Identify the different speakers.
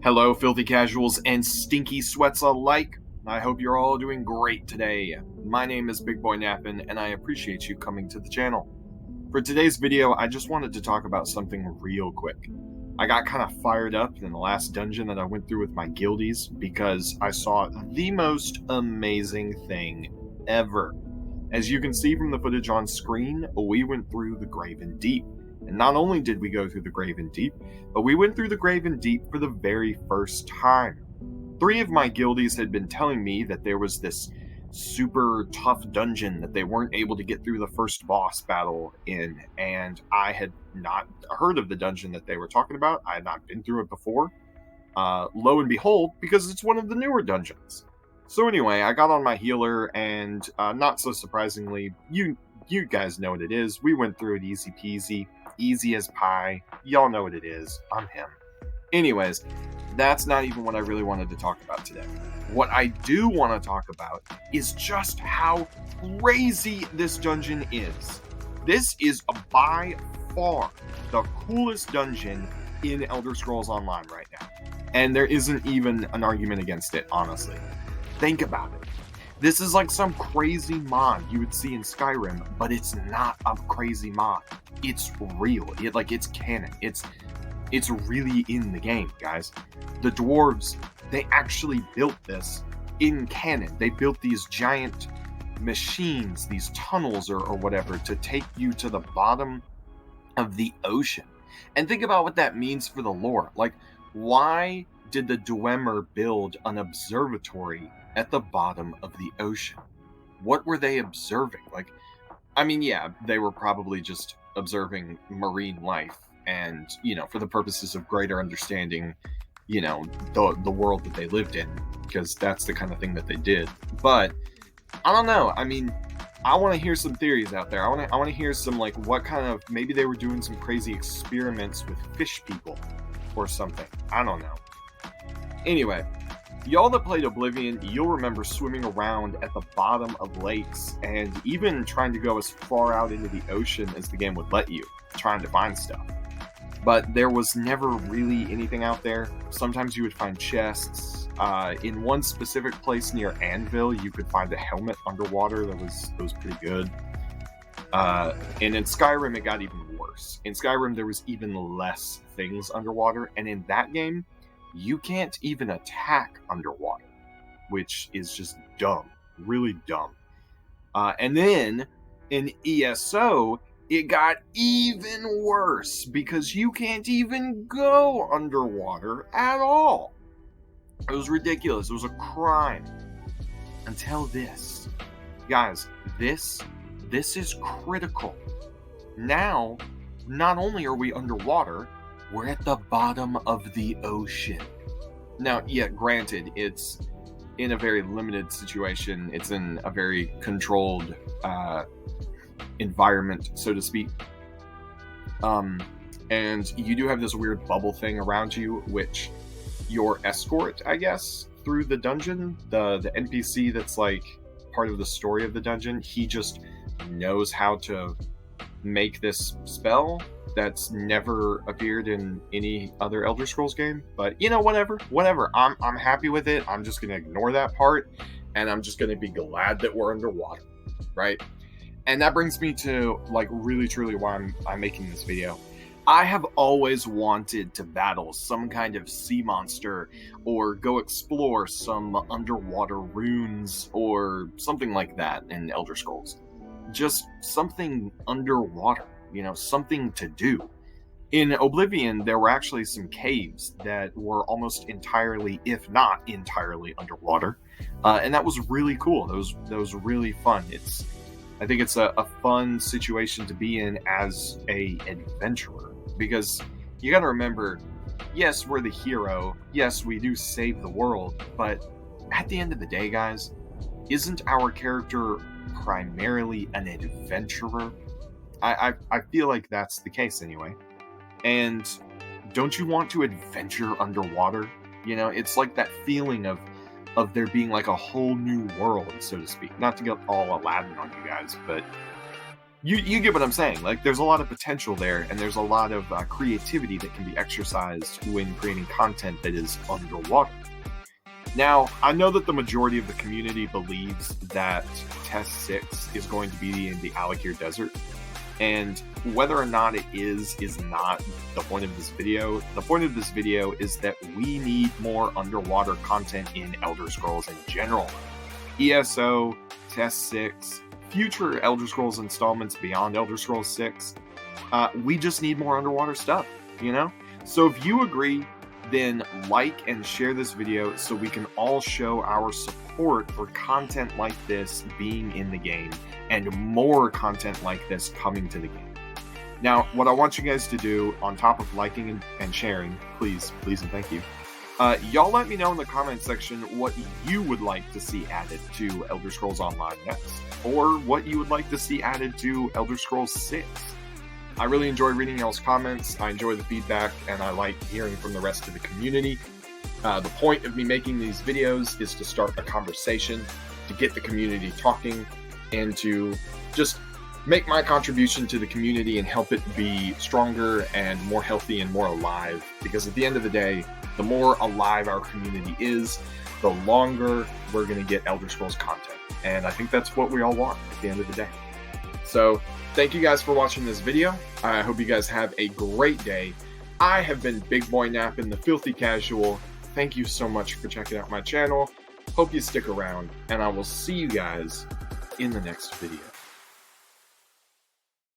Speaker 1: Hello, filthy casuals and stinky sweats alike. I hope you're all doing great today. My name is Big Boy Nappin, and I appreciate you coming to the channel. For today's video, I just wanted to talk about something real quick. I got kind of fired up in the last dungeon that I went through with my guildies because I saw the most amazing thing ever. As you can see from the footage on screen, we went through the Graven Deep. And not only did we go through the Graven Deep, but we went through the Graven Deep for the very first time. 3 of my guildies had been telling me that there was this super tough dungeon that they weren't able to get through the first boss battle in, and I had not heard of the dungeon that they were talking about. I had not been through it before. Lo and behold, because it's one of the newer dungeons. So anyway, I got on my healer, and not so surprisingly, you guys know what it is. We went through it easy peasy. Easy as pie. Y'all know what it is. I'm him. Anyways, that's not even what I really wanted to talk about today. What I do want to talk about is just how crazy this dungeon is. This is by far the coolest dungeon in Elder Scrolls Online right now. And there isn't even an argument against it, honestly. Think about it. This is like some crazy mod you would see in Skyrim, but it's not a crazy mod. It's real. It's canon. It's really in the game, guys. The dwarves, they actually built this in canon. They built these giant machines, these tunnels or whatever, to take you to the bottom of the ocean. And think about what that means for the lore. Like, why did the Dwemer build an observatory at the bottom of the ocean? What were they observing? Yeah, they were probably just observing marine life and, for the purposes of greater understanding, the world that they lived in, because that's the kind of thing that they did. But I don't know. I want to hear some theories out there. I want to hear some, what kind of, maybe they were doing some crazy experiments with fish people or something. I don't know. Anyway, y'all that played Oblivion, you'll remember swimming around at the bottom of lakes and even trying to go as far out into the ocean as the game would let you, trying to find stuff. But there was never really anything out there. Sometimes you would find chests. In one specific place near Anvil, you could find a helmet underwater that was pretty good. And in Skyrim, it got even worse. In Skyrim, there was even less things underwater. And in that game, you can't even attack underwater, which is just dumb, really dumb. And then in ESO, it got even worse because you can't even go underwater at all. It was ridiculous. It was a crime. Until this. Guys, this is critical. Now, not only are we underwater, we're at the bottom of the ocean. Now, yeah, granted, it's in a very limited situation. It's in a very controlled environment, so to speak. And you do have this weird bubble thing around you, which your escort, I guess, through the dungeon, the NPC that's part of the story of the dungeon, he just knows how to make this spell that's never appeared in any other Elder Scrolls game. But whatever. I'm happy with it. I'm just gonna ignore that part, and I'm just gonna be glad that we're underwater, right? And that brings me to really truly why I'm making this video. I have always wanted to battle some kind of sea monster or go explore some underwater runes or something like that in Elder Scrolls. Just something underwater, something to do. In Oblivion, there were actually some caves that were almost entirely, if not entirely, underwater. And that was really cool. That was really fun. I think it's a fun situation to be in as a adventurer, because you got to remember, yes, we're the hero. Yes, we do save the world. But at the end of the day, guys, isn't our character primarily an adventurer? I feel like that's the case anyway. And don't you want to adventure underwater? It's like that feeling of there being a whole new world, so to speak. Not to get all Aladdin on you guys, but you get what I'm saying. Like, there's a lot of potential there, and there's a lot of creativity that can be exercised when creating content that is underwater. Now, I know that the majority of the community believes that Test 6 is going to be in the Alakir Desert, and whether or not it is not the point of this video. The point of this video is that we need more underwater content in Elder Scrolls in general. ESO, Test 6, future Elder Scrolls installments beyond Elder Scrolls 6, we just need more underwater stuff, you know? So if you agree, then like and share this video so we can all show our support for content like this being in the game and more content like this coming to the game. Now, what I want you guys to do, on top of liking and sharing, please and thank you, y'all let me know in the comment section what you would like to see added to Elder Scrolls Online next, or what you would like to see added to Elder Scrolls 6. I really enjoy reading y'all's comments, I enjoy the feedback, and I like hearing from the rest of the community. The point of me making these videos is to start a conversation, to get the community talking, and to just make my contribution to the community and help it be stronger and more healthy and more alive. Because at the end of the day, the more alive our community is, the longer we're going to get Elder Scrolls content. And I think that's what we all want at the end of the day. So, thank you guys for watching this video. I hope you guys have a great day. I have been Big Boy Nappin, the Filthy Casual. Thank you so much for checking out my channel. Hope you stick around, and I will see you guys in the next video.